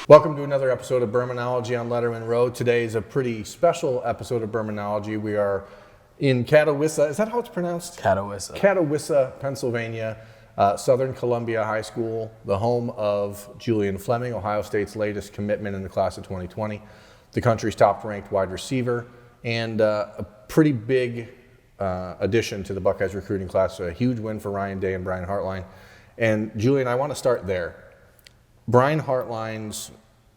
Welcome to another episode of Birminology on Lettermen Row. Today is a pretty special episode of Birminology. We are in Catawissa. Is that how it's pronounced? Catawissa. Catawissa, Pennsylvania, Southern Columbia High School, the home of Julian Fleming, Ohio State's latest commitment in the class of 2020, the country's top-ranked wide receiver, and a pretty big addition to the Buckeyes recruiting class, a huge win for Ryan Day and Brian Hartline. And Julian, I want to start there. Brian Hartline's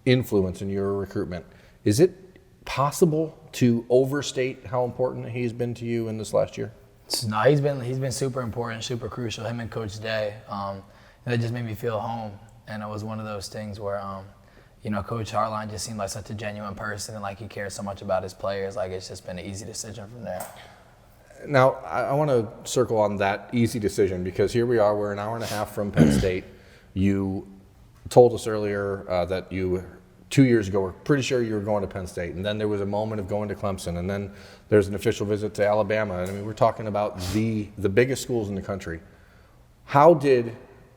influence in your recruitment, is it possible to overstate how important he's been to you in this last year? No, he's been super important, super crucial. Him and Coach Day, it just made me feel home. And it was one of those things where, Coach Hartline just seemed like such a genuine person and like he cares so much about his players. Like it's just been an easy decision from there. Now, I want to circle on that easy decision because here we are, we're an hour and a half from Penn State. You told us earlier that you, 2 years ago, were pretty sure you were going to Penn State. And then there was a moment of going to Clemson. And then there's an official visit to Alabama. I mean, we're talking about the biggest schools in the country. How did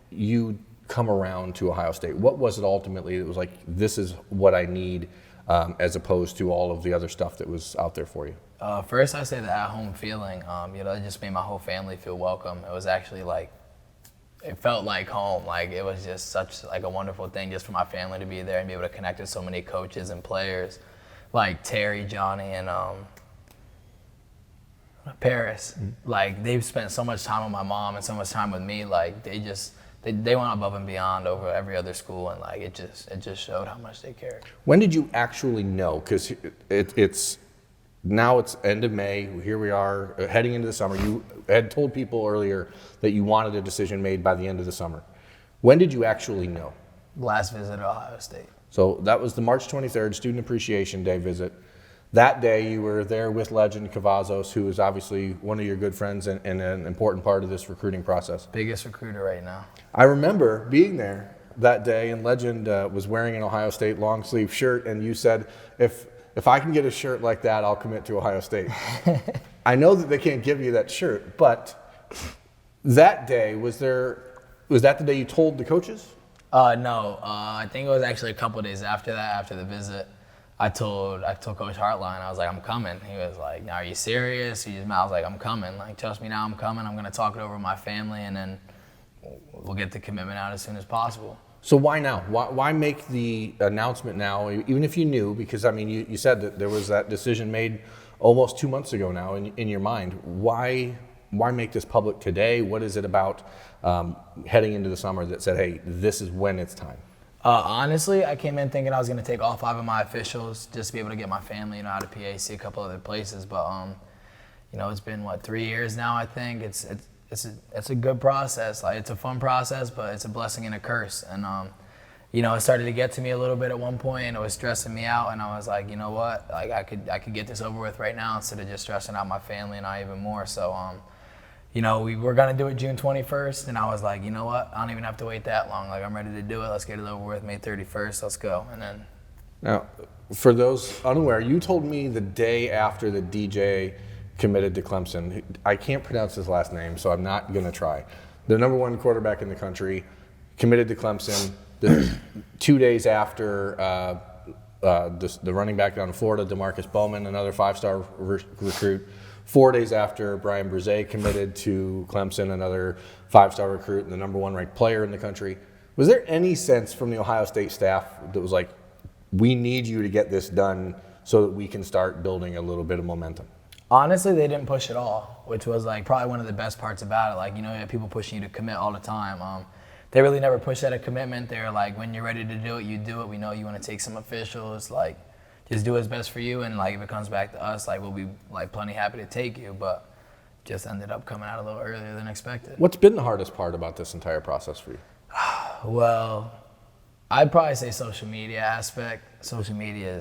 you come around to Ohio State? What was it ultimately that was like, this is what I need, as opposed to all of the other stuff that was out there for you? First, I say the at-home feeling. It just made my whole family feel welcome. It was actually it felt like home. Like it was just such like a wonderful thing just for my family to be there and be able to connect with so many coaches and players like Terry, Johnny, and Paris. Mm-hmm. Like they've spent so much time with my mom and so much time with me. Like they went above and beyond over every other school, and like it just showed how much they cared. When did you actually know? Because it's now it's end of May. Here we are heading into the summer. You had told people earlier that you wanted a decision made by the end of the summer. When did you actually know? Last visit to Ohio State. So that was the March 23rd Student Appreciation Day visit. That day you were there with legend Cavazos, who is obviously one of your good friends and an important part of this recruiting process. Biggest recruiter right now. I remember being there that day, and Legend was wearing an Ohio State long sleeve shirt, and you said, if I can get a shirt like that, I'll commit to Ohio State. I know that they can't give you that shirt, but that day, was that the day you told the coaches? No. I think it was actually a couple of days after that, after the visit. I told Coach Hartline, I was like, I'm coming. He was like, now, are you serious? I was like, I'm coming. Like, trust me now, I'm coming. I'm going to talk it over with my family, and then we'll get the commitment out as soon as possible. So why now? Why make the announcement now, even if you knew? Because, I mean, you said that there was that decision made almost 2 months ago now in your mind. Why make this public today? What is it about heading into the summer that said, hey, this is when it's time? Honestly, I came in thinking I was going to take all 5 of my officials just to be able to get my family, out of PA, see a couple other places. But, it's been, 3 years now, I think. It's a good process. Like it's a fun process, but it's a blessing and a curse. And it started to get to me a little bit at one point, and it was stressing me out. And I was like, you know what? Like I could get this over with right now instead of just stressing out my family and I even more. So we were gonna do it June 21st, and I was like, you know what? I don't even have to wait that long. Like I'm ready to do it. Let's get it over with. May 31st. Let's go. And then. Now, for those unaware, you told me the day after the DJ committed to Clemson. I can't pronounce his last name, so I'm not going to try. The number 1 quarterback in the country committed to Clemson. 2 days after the running back down in Florida, DeMarcus Bowman, another 5-star recruit. 4 days after Brian Brzee committed to Clemson, another 5-star recruit and the number 1 ranked player in the country. Was there any sense from the Ohio State staff that was like, we need you to get this done so that we can start building a little bit of momentum? Honestly, they didn't push at all, which was probably one of the best parts about it. Like, you have people pushing you to commit all the time. They really never pushed at a commitment. They're like, when you're ready to do it, you do it. We know you want to take some officials. Like, just do what's best for you. And if it comes back to us, we'll be plenty happy to take you. But just ended up coming out a little earlier than expected. What's been the hardest part about this entire process for you? Well, I'd probably say social media aspect. Social media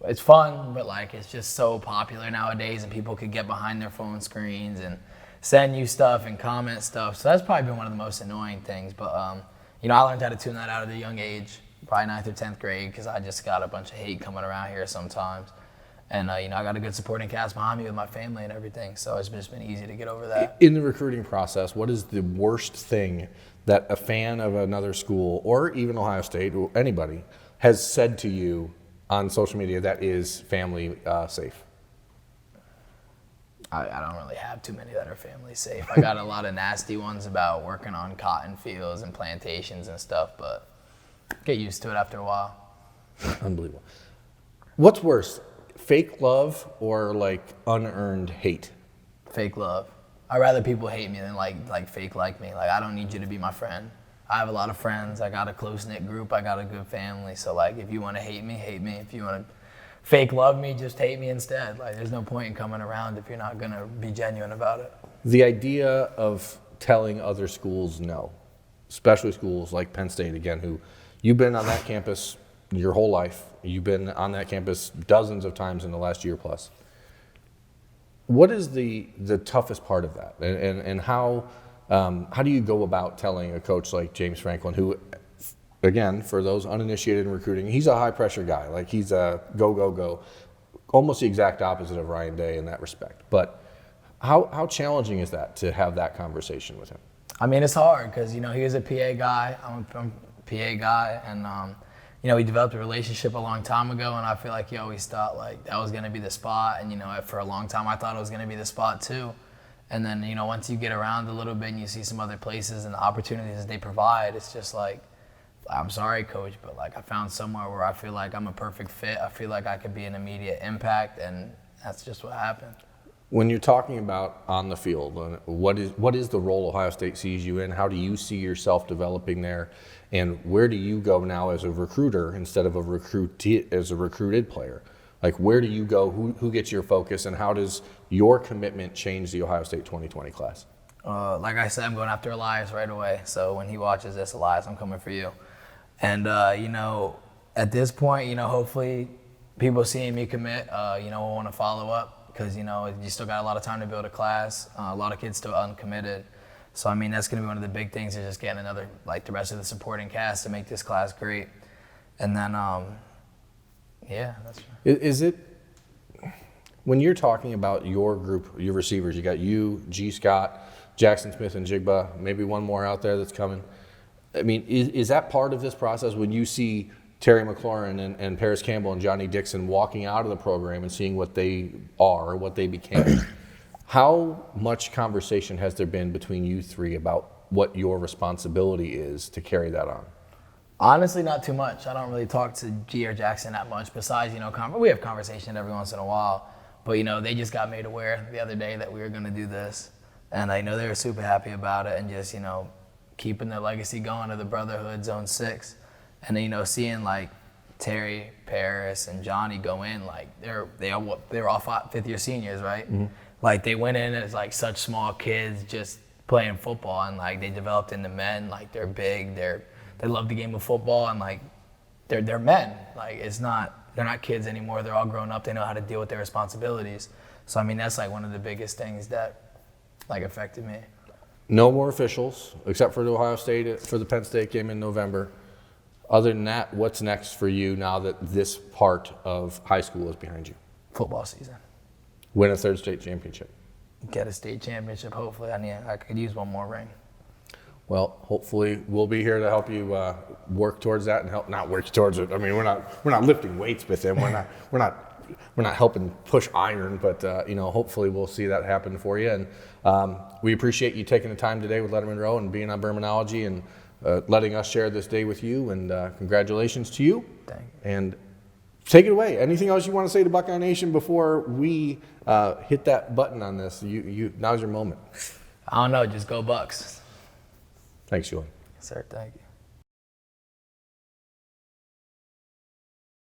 it's fun, but it's just so popular nowadays, and people could get behind their phone screens and send you stuff and comment stuff. So that's probably been one of the most annoying things. But I learned how to tune that out at a young age, probably 9th or 10th grade, because I just got a bunch of hate coming around here sometimes. And, I got a good supporting cast behind me with my family and everything. So it's just been easy to get over that. In the recruiting process, what is the worst thing that a fan of another school or even Ohio State or anybody has said to you on social media that is family safe? I don't really have too many that are family safe. I got a lot of nasty ones about working on cotton fields and plantations and stuff, but get used to it after a while. Unbelievable. What's worse, fake love or like unearned hate? Fake love. I'd rather people hate me than like fake like me. Like, I don't need you to be my friend. I have a lot of friends. I got a close-knit group. I got a good family. So, like, if you want to hate me, hate me. If you want to fake love me, just hate me instead. Like, there's no point in coming around if you're not going to be genuine about it. The idea of telling other schools no, especially schools like Penn State, again, who you've been on that campus your whole life. You've been on that campus dozens of times in the last year plus. What is the toughest part of that? And how do you go about telling a coach like James Franklin, who, again, for those uninitiated in recruiting, he's a high-pressure guy. Like, he's a go, go, go. Almost the exact opposite of Ryan Day in that respect. But how challenging is that to have that conversation with him? I mean, it's hard because, he was a PA guy. I'm a PA guy. And, we developed a relationship a long time ago. And I feel like he always thought, like, that was going to be the spot. And, for a long time, I thought it was going to be the spot, too. And then, once you get around a little bit and you see some other places and the opportunities they provide, it's just like, I'm sorry, coach, but like, I found somewhere where I feel like I'm a perfect fit. I feel like I could be an immediate impact, and that's just what happened. When you're talking about on the field, what is the role Ohio State sees you in? How do you see yourself developing there? And where do you go now as a recruiter instead of as a recruited player? Like, where do you go? Who gets your focus, and how does your commitment change the Ohio State 2020 class? Like I said, I'm going after Elias right away. So when he watches this, Elias, I'm coming for you. And, at this point, hopefully people seeing me commit, will want to follow up because, you still got a lot of time to build a class. A lot of kids still uncommitted. So, I mean, that's going to be one of the big things is just getting another, like the rest of the supporting cast to make this class great. And then, yeah, that's right. Is it, when you're talking about your group, your receivers, you got you, G. Scott, Jackson Smith, and Jigba, maybe one more out there that's coming. I mean, is that part of this process when you see Terry McLaurin and Paris Campbell and Johnny Dixon walking out of the program and seeing what they are, what they became? How much conversation has there been between you three about what your responsibility is to carry that on? Honestly, not too much. I don't really talk to G or Jackson that much. Besides, we have conversation every once in a while. But, they just got made aware the other day that we were going to do this. And I know they were super happy about it and just, keeping the legacy going of the Brotherhood Zone 6. And then, seeing like Terry, Paris, and Johnny go in, like they're all fifth-year seniors, right? Mm-hmm. Like they went in as like such small kids just playing football, and like they developed into men. Like they're big, they love the game of football, and like they're men. Like they're not kids anymore. They're all grown up. They know how to deal with their responsibilities. So I mean, that's like one of the biggest things that like affected me. No more officials except for the Ohio State for the Penn State game in November. Other than that, what's next for you now that this part of high school is behind you? Football season. Win a third state championship. Get a state championship, hopefully. I could use one more ring. Well, hopefully we'll be here to help you work towards that and not work towards it. I mean, we're not lifting weights with him. We're not helping push iron, but hopefully we'll see that happen for you. And we appreciate you taking the time today with Lettermen Row and being on Birminology and letting us share this day with you. And congratulations to you. Thank you. And take it away. Anything else you want to say to Buckeye Nation before we hit that button on this? Now's your moment. I don't know. Just go Bucks. Thanks, Julian. Sir, thank you.